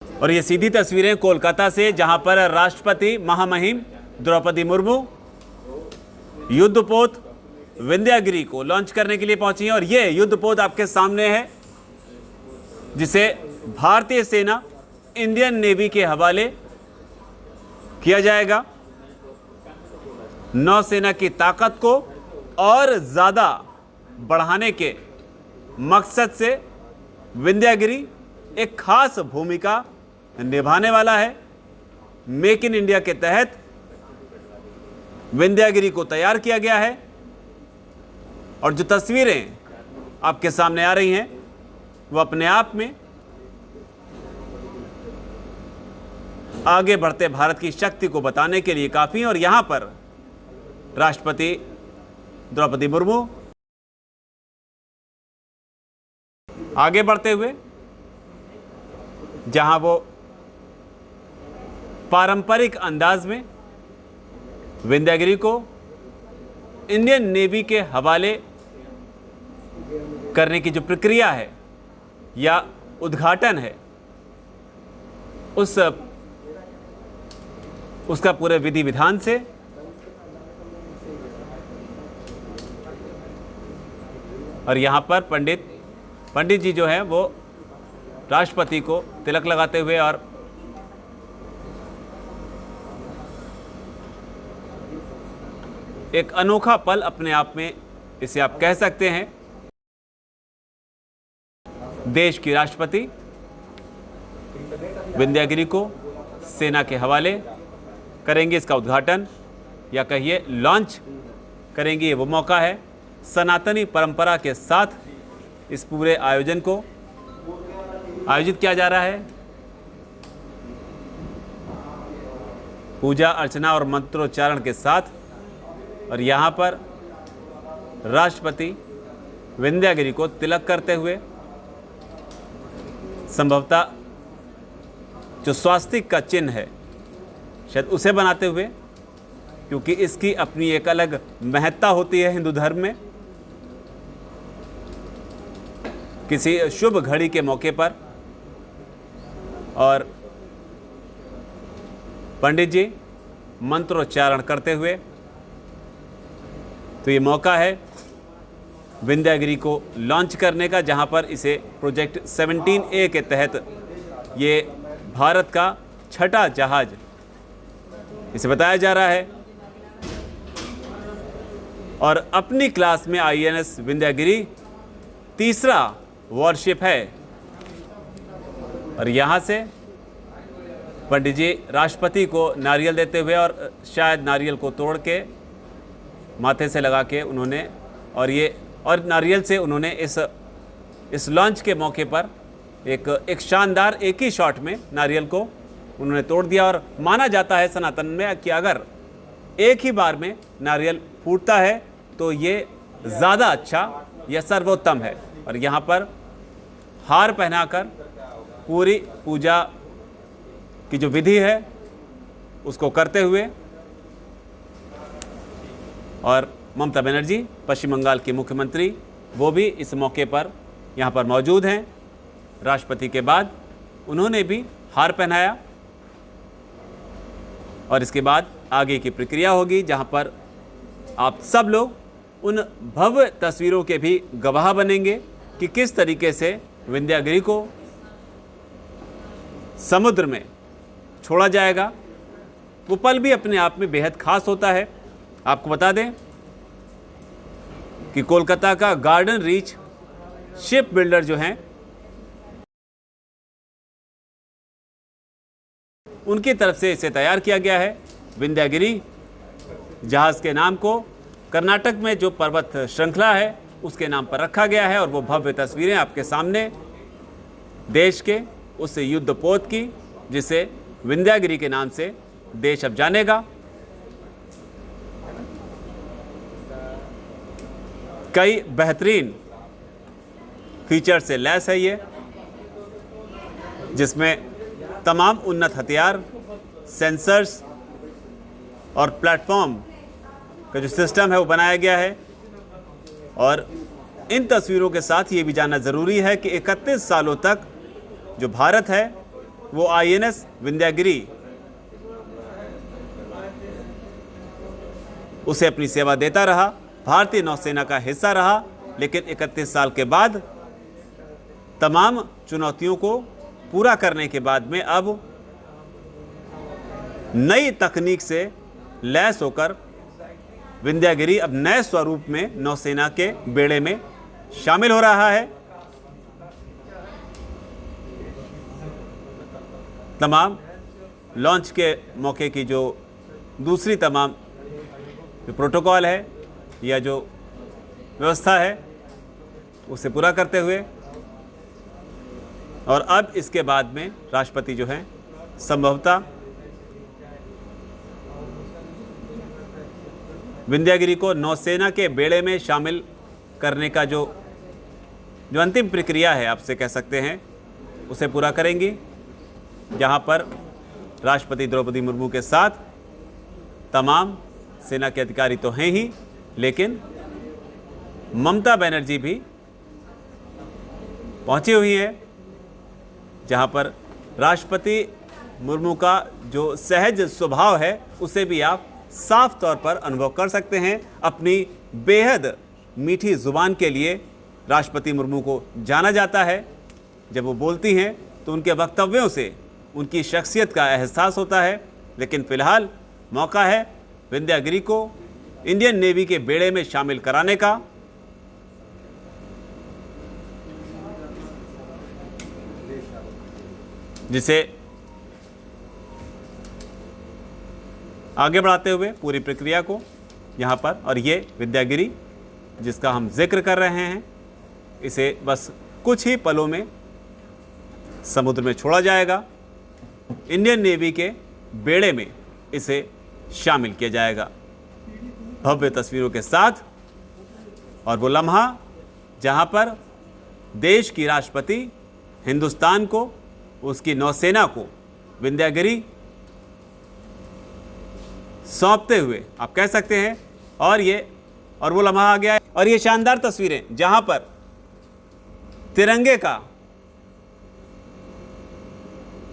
और ये सीधी तस्वीरें कोलकाता से, जहां पर राष्ट्रपति महामहिम द्रौपदी मुर्मू युद्धपोत विंध्यागिरी को लॉन्च करने के लिए पहुंची हैं। और ये युद्धपोत आपके सामने है, जिसे भारतीय सेना इंडियन नेवी के हवाले किया जाएगा। नौसेना की ताकत को और ज़्यादा बढ़ाने के मकसद से विंध्यागिरी एक खास भूमिका निभाने वाला है। मेक इन इंडिया के तहत विंध्यागिरी को तैयार किया गया है। और जो तस्वीरें आपके सामने आ रही हैं वो अपने आप में आगे बढ़ते भारत की शक्ति को बताने के लिए काफ़ी हैं। और यहां पर राष्ट्रपति द्रौपदी मुर्मू आगे बढ़ते हुए, जहां वो पारंपरिक अंदाज में विंध्यागिरी को इंडियन नेवी के हवाले करने की जो प्रक्रिया है या उद्घाटन है, उसका पूरे विधि विधान से और यहां पर पंडित जी जो है वो राष्ट्रपति को तिलक लगाते हुए और एक अनोखा पल अपने आप में, इसे आप कह सकते हैं। देश की राष्ट्रपति विंध्यागिरी को सेना के हवाले करेंगे, इसका उद्घाटन या कहिए लॉन्च करेंगे। ये वो मौका है, सनातनी परंपरा के साथ इस पूरे आयोजन को आयोजित किया जा रहा है। पूजा अर्चना और मंत्रोच्चारण के साथ। और यहाँ पर राष्ट्रपति विंध्यागिरी को तिलक करते हुए, संभवतः जो स्वास्तिक का चिन्ह है शायद उसे बनाते हुए, क्योंकि इसकी अपनी एक अलग महत्ता होती है हिंदू धर्म में। किसी शुभ घड़ी के मौके पर और पंडित जी मंत्रोच्चारण करते हुए, तो ये मौका है विंध्यागिरी को लॉन्च करने का, जहां पर इसे प्रोजेक्ट 17A के तहत ये भारत का छठा जहाज इसे बताया जा रहा है। और अपनी क्लास में INS विंध्यागिरी तीसरा वॉरशिप है। और यहाँ से पंडित जी राष्ट्रपति को नारियल देते हुए, और शायद नारियल को तोड़ के माथे से लगा के उन्होंने, और नारियल से उन्होंने इस लॉन्च के मौके पर एक शानदार एक ही शॉट में नारियल को उन्होंने तोड़ दिया। और माना जाता है सनातन में कि अगर एक ही बार में नारियल फूटता है तो ये ज़्यादा अच्छा या सर्वोत्तम है। और यहाँ पर हार पहनाकर पूरी पूजा की जो विधि है उसको करते हुए, और ममता बनर्जी पश्चिम बंगाल की मुख्यमंत्री वो भी इस मौके पर यहाँ पर मौजूद हैं। राष्ट्रपति के बाद उन्होंने भी हार पहनाया। और इसके बाद आगे की प्रक्रिया होगी, जहाँ पर आप सब लोग उन भव्य तस्वीरों के भी गवाह बनेंगे कि किस तरीके से विंध्यागिरी को समुद्र में छोड़ा जाएगा। वो पल भी अपने आप में बेहद खास होता है। आपको बता दें कि कोलकाता का गार्डन रीच शिप बिल्डर जो हैं, उनकी तरफ से इसे तैयार किया गया है। विंध्यागिरी जहाज़ के नाम को कर्नाटक में जो पर्वत श्रृंखला है उसके नाम पर रखा गया है। और वो भव्य तस्वीरें आपके सामने देश के उस युद्धपोत की, जिसे विंध्यागिरी के नाम से देश अब जानेगा। कई बेहतरीन फीचर से लैस है ये, जिसमें तमाम उन्नत हथियार, सेंसर्स और प्लेटफॉर्म का जो सिस्टम है वो बनाया गया है। और इन तस्वीरों के साथ ये भी जानना ज़रूरी है कि 31 सालों तक जो भारत है वो INS विंध्यागिरी उसे अपनी सेवा देता रहा, भारतीय नौसेना का हिस्सा रहा। लेकिन 31 साल के बाद तमाम चुनौतियों को पूरा करने के बाद में अब नई तकनीक से लैस होकर विंध्यागिरी अब नए स्वरूप में नौसेना के बेड़े में शामिल हो रहा है। तमाम लॉन्च के मौके की जो दूसरी तमाम जो प्रोटोकॉल है या जो व्यवस्था है उसे पूरा करते हुए और अब इसके बाद में राष्ट्रपति जो हैं संभवतः विंध्यागिरी को नौसेना के बेड़े में शामिल करने का जो अंतिम प्रक्रिया है आपसे कह सकते हैं उसे पूरा करेंगी, जहां पर राष्ट्रपति द्रौपदी मुर्मू के साथ तमाम सेना के अधिकारी तो हैं ही, लेकिन ममता बनर्जी भी पहुंची हुई है, जहां पर राष्ट्रपति मुर्मू का जो सहज स्वभाव है उसे भी आप साफ तौर पर अनुभव कर सकते हैं। अपनी बेहद मीठी जुबान के लिए राष्ट्रपति मुर्मू को जाना जाता है। जब वो बोलती हैं तो उनके वक्तव्यों से उनकी शख्सियत का एहसास होता है। लेकिन फिलहाल मौका है विंध्यागिरी को इंडियन नेवी के बेड़े में शामिल कराने का। जिसे आगे बढ़ाते हुए पूरी प्रक्रिया को यहाँ पर, और ये विंध्यागिरी जिसका हम जिक्र कर रहे हैं, इसे बस कुछ ही पलों में समुद्र में छोड़ा जाएगा। इंडियन नेवी के बेड़े में इसे शामिल किया जाएगा भव्य तस्वीरों के साथ। और वो लम्हा जहाँ पर देश की राष्ट्रपति हिंदुस्तान को, उसकी नौसेना को विंध्यागिरी सौंपते हुए आप कह सकते हैं। और वो लम्हा आ गया है। और ये शानदार तस्वीरें जहां पर तिरंगे का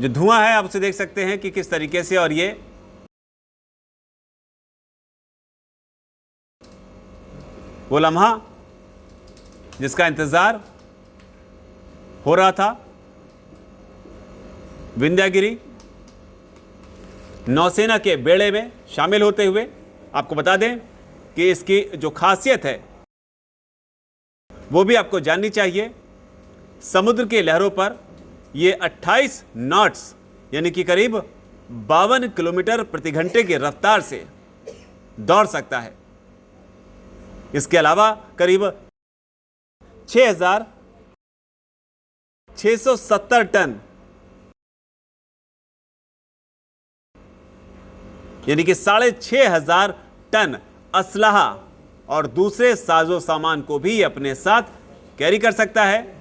जो धुआं है आप उसे देख सकते हैं कि किस तरीके से, और ये वो लम्हा जिसका इंतजार हो रहा था। विंध्यागिरी नौसेना के बेड़े में शामिल होते हुए आपको बता दें कि इसकी जो खासियत है वो भी आपको जाननी चाहिए। समुद्र की लहरों पर ये 28 नॉट्स यानी कि करीब 52 किलोमीटर प्रति घंटे की रफ्तार से दौड़ सकता है। इसके अलावा करीब 6,670 टन यानी कि 6,500 टन असलहा और दूसरे साजो सामान को भी अपने साथ कैरी कर सकता है।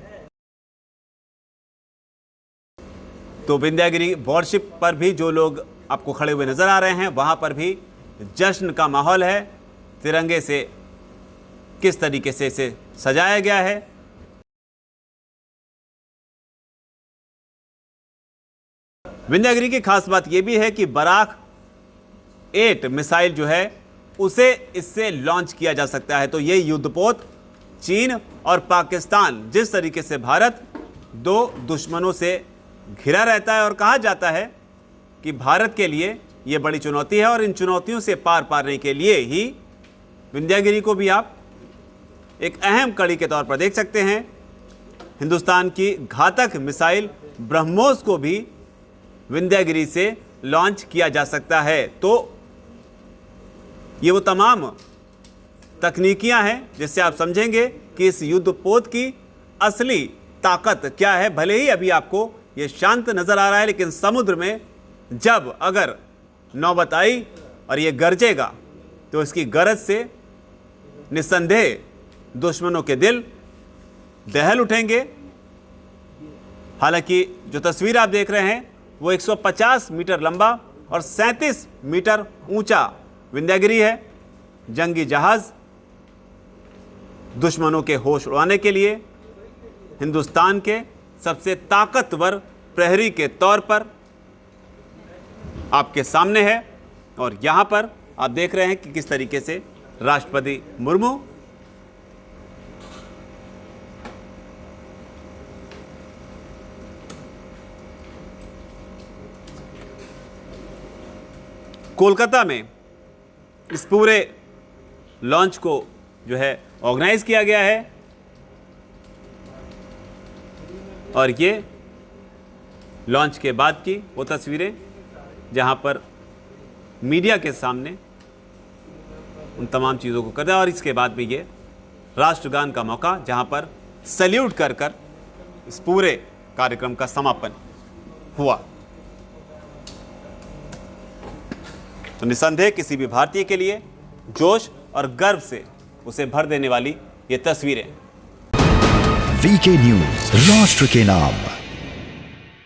तो विंध्यागिरी वॉरशिप पर भी जो लोग आपको खड़े हुए नजर आ रहे हैं, वहां पर भी जश्न का माहौल है। तिरंगे से किस तरीके से इसे सजाया गया है। विंध्यागिरी की खास बात यह भी है कि बराक 8 मिसाइल जो है उसे इससे लॉन्च किया जा सकता है। तो ये युद्धपोत चीन और पाकिस्तान, जिस तरीके से भारत दो दुश्मनों से घिरा रहता है और कहा जाता है कि भारत के लिए ये बड़ी चुनौती है, और इन चुनौतियों से पार पाने के लिए ही विंध्यागिरी को भी आप एक अहम कड़ी के तौर पर देख सकते हैं। हिंदुस्तान की घातक मिसाइल ब्रह्मोस को भी विंध्यागिरी से लॉन्च किया जा सकता है। तो ये वो तमाम तकनीकियां हैं जिससे आप समझेंगे कि इस युद्धपोत की असली ताकत क्या है। भले ही अभी आपको ये शांत नजर आ रहा है, लेकिन समुद्र में जब अगर नौबत आई और ये गरजेगा तो इसकी गरज से निस्संदेह दुश्मनों के दिल दहल उठेंगे। हालांकि जो तस्वीर आप देख रहे हैं वो 150 मीटर लंबा और 37 मीटर ऊंचा विंध्यागिरी है। जंगी जहाज दुश्मनों के होश उड़ाने के लिए हिंदुस्तान के सबसे ताकतवर प्रहरी के तौर पर आपके सामने है। और यहाँ पर आप देख रहे हैं कि किस तरीके से राष्ट्रपति मुर्मू कोलकाता में इस पूरे लॉन्च को जो है ऑर्गेनाइज किया गया है। और ये लॉन्च के बाद की वो तस्वीरें जहां पर मीडिया के सामने उन तमाम चीज़ों को करता है। और इसके बाद में ये राष्ट्रगान का मौका जहां पर सैल्यूट कर कर इस पूरे कार्यक्रम का समापन हुआ। तो निसंदेह किसी भी भारतीय के लिए जोश और गर्व से उसे भर देने वाली ये तस्वीरें। वीके न्यूज, राष्ट्र के नाम।